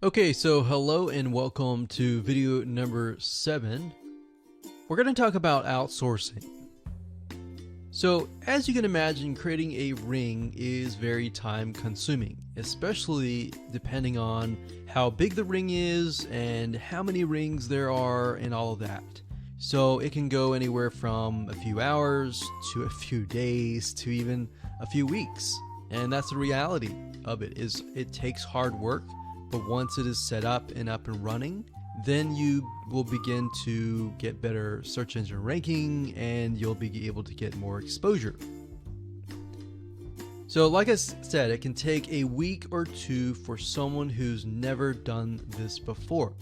Okay, so hello and welcome to video number 7. We're going to talk about outsourcing. So, as you can imagine, creating a ring is very time consuming, especially depending on how big the ring is and how many rings there are and all of that. So it can go anywhere from a few hours to a few days to even a few weeks. And that's the reality of it, is it takes hard work. But once it is set up and running, then you will begin to get better search engine ranking and you'll be able to get more exposure. So like I said, it can take a week or two for someone who's never done this before.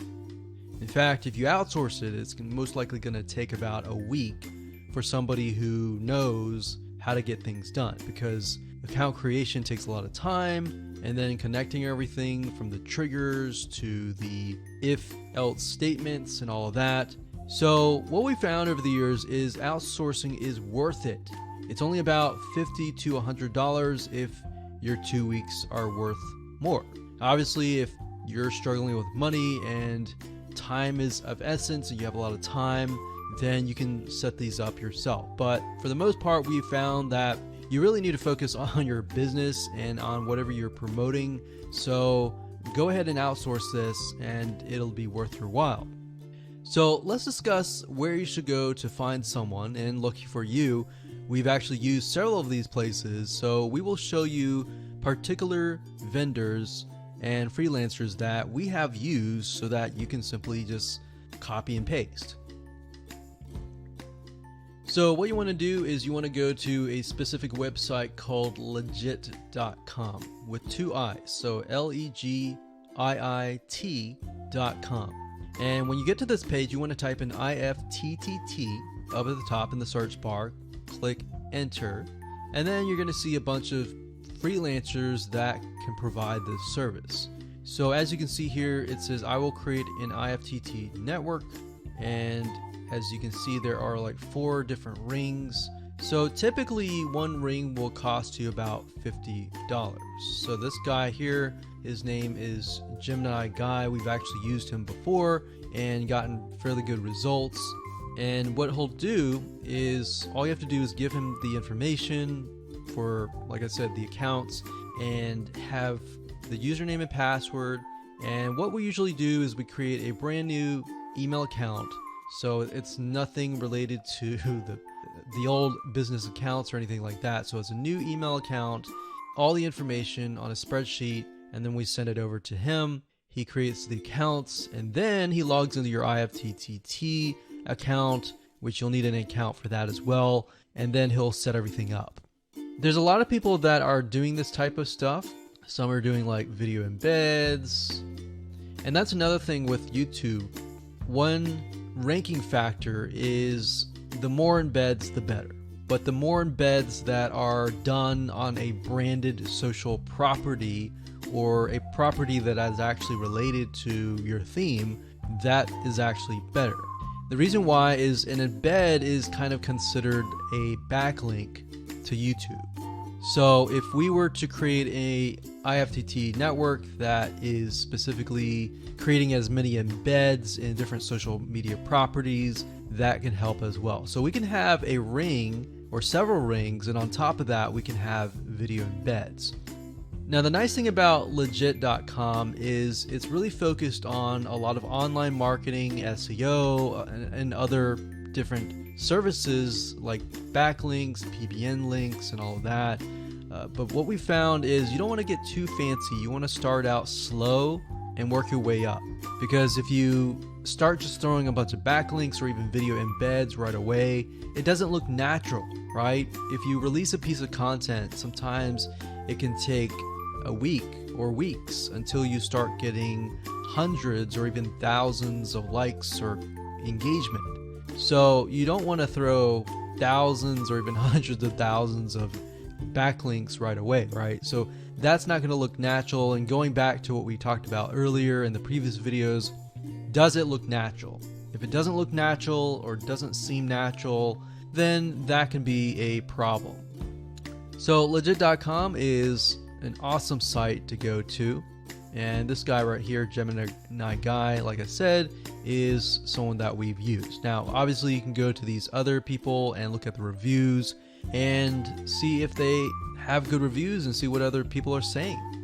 In fact, if you outsource it, it's most likely going to take about a week for somebody who knows how to get things done, because account creation takes a lot of time, and then connecting everything from the triggers to the if-else statements and all of that. So what we found over the years is outsourcing is worth it. It's only about $50 to $100 if your 2 weeks are worth more. Obviously, if you're struggling with money and time is of essence and you have a lot of time, then you can set these up yourself. But for the most part, we found that you really need to focus on your business and on whatever you're promoting. So go ahead and outsource this and it'll be worth your while. So let's discuss where you should go to find someone, and lucky for you, we've actually used several of these places. So we will show you particular vendors and freelancers that we have used so that you can simply just copy and paste. So what you want to do is you want to go to a specific website called legit.com with 2 I's, so LEGIIT.com. And when you get to this page, you want to type in IFTTT up at the top in the search bar, click enter, and then you're going to see a bunch of freelancers that can provide this service. So as you can see here, it says I will create an IFTT network, and as you can see, there are like 4 different rings. So typically one ring will cost you about $50. So this guy here, his name is Gemini Guy. We've actually used him before and gotten fairly good results. And what he'll do is, all you have to do is give him the information for, like I said, the accounts, and have the username and password. And what we usually do is we create a brand new email account. So it's nothing related to the old business accounts or anything like that. So it's a new email account, all the information on a spreadsheet, and then we send it over to him. He creates the accounts, and then he logs into your IFTTT account, which you'll need an account for that as well, and then he'll set everything up. There's a lot of people that are doing this type of stuff. Some are doing like video embeds, and that's another thing with YouTube. One ranking factor is the more embeds, the better. But the more embeds that are done on a branded social property, or a property that is actually related to your theme, that is actually better. The reason why is an embed is kind of considered a backlink to YouTube. So if we were to create a IFTT network that is specifically creating as many embeds in different social media properties, that can help as well. So we can have a ring or several rings, and on top of that we can have video embeds. Now the nice thing about legit.com is it's really focused on a lot of online marketing, SEO, and other different services like backlinks, PBN links, and all of that. But what we found is you don't want to get too fancy. You want to start out slow and work your way up. Because if you start just throwing a bunch of backlinks or even video embeds right away, it doesn't look natural, right? If you release a piece of content, sometimes it can take a week or weeks until you start getting hundreds or even thousands of likes or engagement. So you don't want to throw thousands or even hundreds of thousands of backlinks right away, right? So that's not going to look natural. And going back to what we talked about earlier in the previous videos, does it look natural? If it doesn't look natural or doesn't seem natural, then that can be a problem. So legit.com is an awesome site to go to, And this guy right here, Gemini Guy, like I said, is someone that we've used. Now, obviously, you can go to these other people and look at the reviews and see if they have good reviews and see what other people are saying.